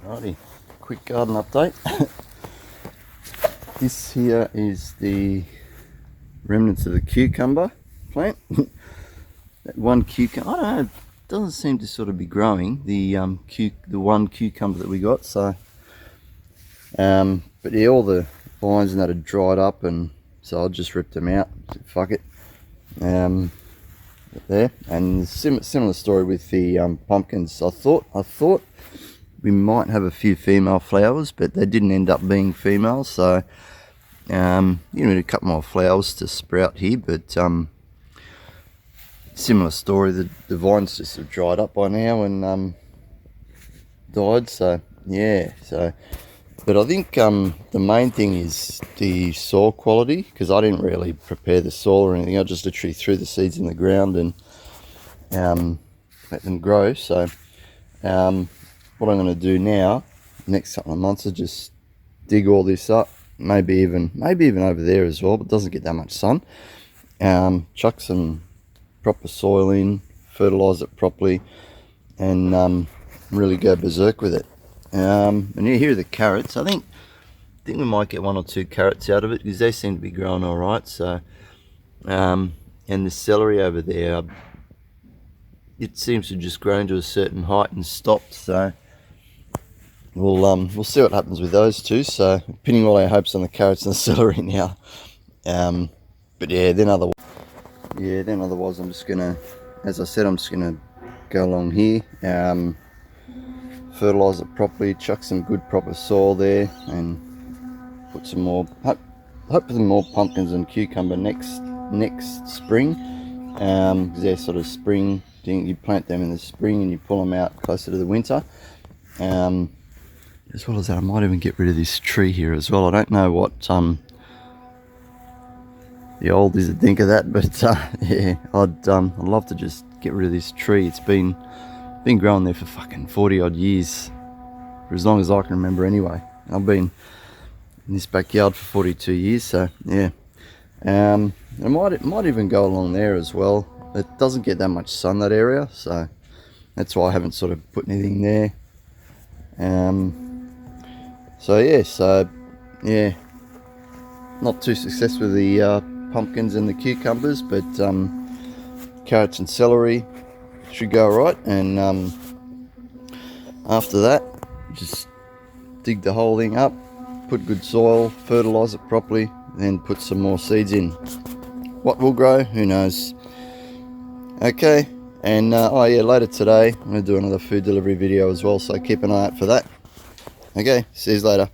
Alrighty, quick garden update. This here is the remnants of the cucumber plant. That one cucumber, I don't know, it doesn't seem to sort of be growing. The one cucumber that we got. So, but yeah, all the vines and that had dried up, and so I just ripped them out. Fuck it. There, and similar story with the pumpkins. I thought we might have a few female flowers, but they didn't end up being female. So you need a couple more flowers to sprout here, but similar story. The vines just have dried up by now and died. So yeah, but I think the main thing is the soil quality, because I didn't really prepare the soil or anything. I just literally threw the seeds in the ground and let them grow. So what I'm going to do now, next couple of months, is just dig all this up, maybe even over there as well, but it doesn't get that much sun. Chuck some proper soil in, fertilise it properly, and really go berserk with it. And here are the carrots. I think we might get 1 or 2 carrots out of it, because they seem to be growing all right. So and the celery over there, it seems to just grow to a certain height and stop. So we'll see what happens with those two. So pinning all our hopes on the carrots and the celery now. But yeah, then otherwise I'm just gonna, as I said, I'm just gonna go along here, fertilise it properly, chuck some good proper soil there, and put some more, hopefully more pumpkins and cucumber next spring, because they're sort of spring thing. You plant them in the spring and you pull them out closer to the winter. As well as that, I might even get rid of this tree here as well. I don't know what the oldies would think of that, but yeah, I'd love to just get rid of this tree. It's been growing there for fucking 40 odd years, for as long as I can remember anyway. I've been in this backyard for 42 years, so yeah. It might even go along there as well. It doesn't get that much sun, that area, so that's why I haven't sort of put anything there. So yeah, not too successful with the pumpkins and the cucumbers, but carrots and celery should go right. And after that, just dig the whole thing up, put good soil, fertilise it properly, then put some more seeds in. What will grow, who knows. Okay, and oh yeah, later today I'm going to do another food delivery video as well, so keep an eye out for that. Okay, see you later.